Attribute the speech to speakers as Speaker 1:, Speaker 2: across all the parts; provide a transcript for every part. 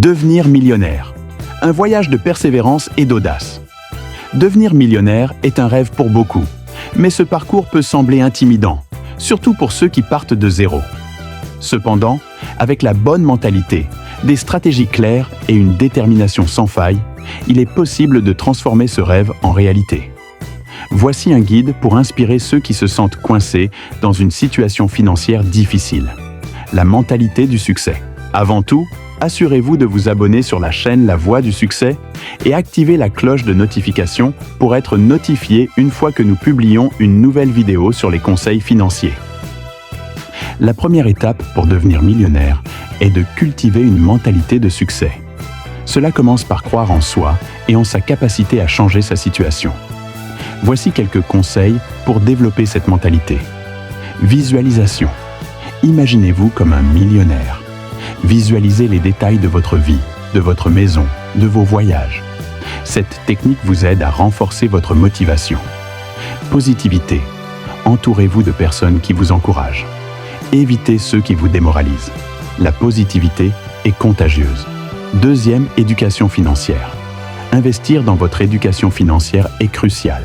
Speaker 1: Devenir millionnaire. Un voyage de persévérance et d'audace. Devenir millionnaire est un rêve pour beaucoup, mais ce parcours peut sembler intimidant, surtout pour ceux qui partent de zéro. Cependant, avec la bonne mentalité, des stratégies claires et une détermination sans faille, il est possible de transformer ce rêve en réalité. Voici un guide pour inspirer ceux qui se sentent coincés dans une situation financière difficile. La mentalité du succès. Avant tout, assurez-vous de vous abonner sur la chaîne La Voie du Succès et activez la cloche de notification pour être notifié une fois que nous publions une nouvelle vidéo sur les conseils financiers. La première étape pour devenir millionnaire est de cultiver une mentalité de succès. Cela commence par croire en soi et en sa capacité à changer sa situation. Voici quelques conseils pour développer cette mentalité. Visualisation. Imaginez-vous comme un millionnaire. Visualisez les détails de votre vie, de votre maison, de vos voyages. Cette technique vous aide à renforcer votre motivation. Positivité. Entourez-vous de personnes qui vous encouragent. Évitez ceux qui vous démoralisent. La positivité est contagieuse. Deuxième, éducation financière. Investir dans votre éducation financière est crucial.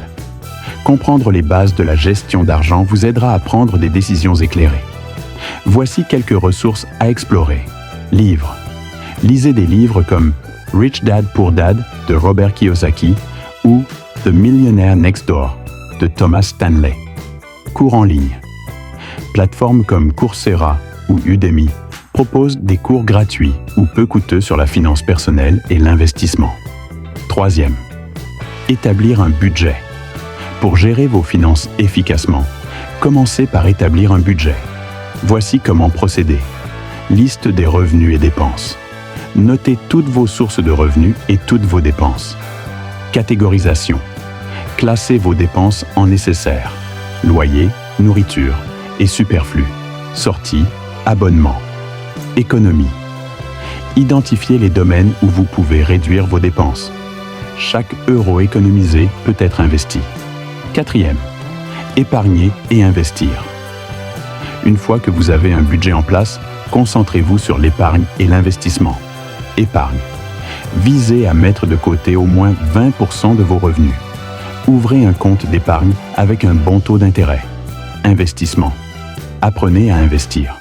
Speaker 1: Comprendre les bases de la gestion d'argent vous aidera à prendre des décisions éclairées. Voici quelques ressources à explorer. Livres. Lisez des livres comme Rich Dad Poor Dad de Robert Kiyosaki ou The Millionaire Next Door de Thomas Stanley. Cours en ligne. Plateformes comme Coursera ou Udemy proposent des cours gratuits ou peu coûteux sur la finance personnelle et l'investissement. Troisième. Établir un budget. Pour gérer vos finances efficacement, commencez par établir un budget. Voici comment procéder. Liste des revenus et dépenses. Notez toutes vos sources de revenus et toutes vos dépenses. Catégorisation. Classez vos dépenses en nécessaires. Loyer, nourriture et superflu. Sorties, abonnements. Économie. Identifiez les domaines où vous pouvez réduire vos dépenses. Chaque euro économisé peut être investi. Quatrième. Épargner et investir. Une fois que vous avez un budget en place, concentrez-vous sur l'épargne et l'investissement. Épargne. Visez à mettre de côté au moins 20% de vos revenus. Ouvrez un compte d'épargne avec un bon taux d'intérêt. Investissement. Apprenez à investir.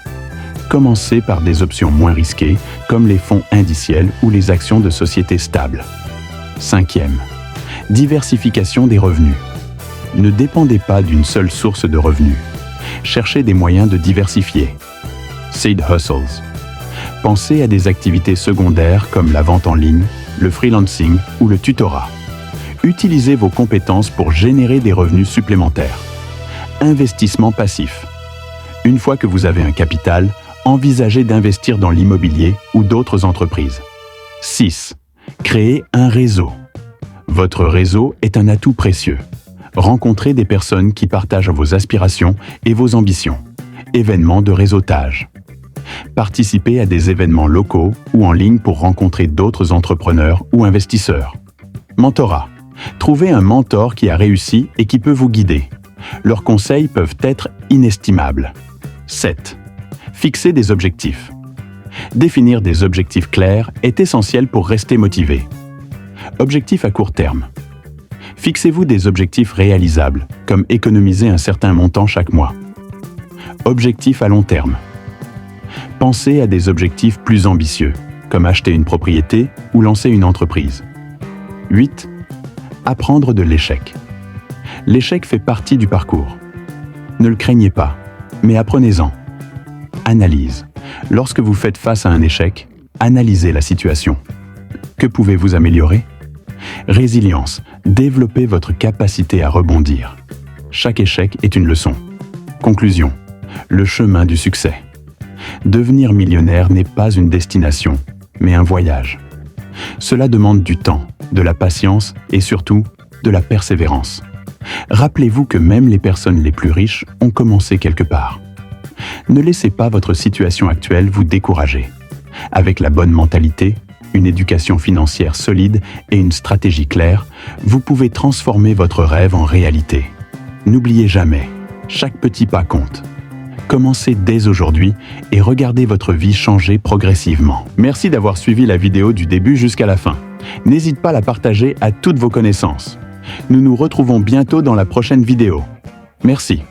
Speaker 1: Commencez par des options moins risquées, comme les fonds indiciels ou les actions de sociétés stables. Cinquième. Diversification des revenus. Ne dépendez pas d'une seule source de revenus. Cherchez des moyens de diversifier. Side hustles. Pensez à des activités secondaires comme la vente en ligne, le freelancing ou le tutorat. Utilisez vos compétences pour générer des revenus supplémentaires. Investissement passif. Une fois que vous avez un capital, envisagez d'investir dans l'immobilier ou d'autres entreprises. 6. Créez un réseau. Votre réseau est un atout précieux. Rencontrez des personnes qui partagent vos aspirations et vos ambitions. Événements de réseautage. Participez à des événements locaux ou en ligne pour rencontrer d'autres entrepreneurs ou investisseurs. Mentorat. Trouvez un mentor qui a réussi et qui peut vous guider. Leurs conseils peuvent être inestimables. 7. Fixez des objectifs. Définir des objectifs clairs est essentiel pour rester motivé. Objectifs à court terme. Fixez-vous des objectifs réalisables, comme économiser un certain montant chaque mois. Objectifs à long terme. Pensez à des objectifs plus ambitieux, comme acheter une propriété ou lancer une entreprise. 8. Apprendre de l'échec. L'échec fait partie du parcours. Ne le craignez pas, mais apprenez-en. Analyse. Lorsque vous faites face à un échec, analysez la situation. Que pouvez-vous améliorer ? Résilience. Développez votre capacité à rebondir. Chaque échec est une leçon. Conclusion. Le chemin du succès. Devenir millionnaire n'est pas une destination, mais un voyage. Cela demande du temps, de la patience et surtout de la persévérance. Rappelez-vous que même les personnes les plus riches ont commencé quelque part. Ne laissez pas votre situation actuelle vous décourager. Avec la bonne mentalité, une éducation financière solide et une stratégie claire, vous pouvez transformer votre rêve en réalité. N'oubliez jamais, chaque petit pas compte. Commencez dès aujourd'hui et regardez votre vie changer progressivement. Merci d'avoir suivi la vidéo du début jusqu'à la fin. N'hésite pas à la partager à toutes vos connaissances. Nous nous retrouvons bientôt dans la prochaine vidéo. Merci.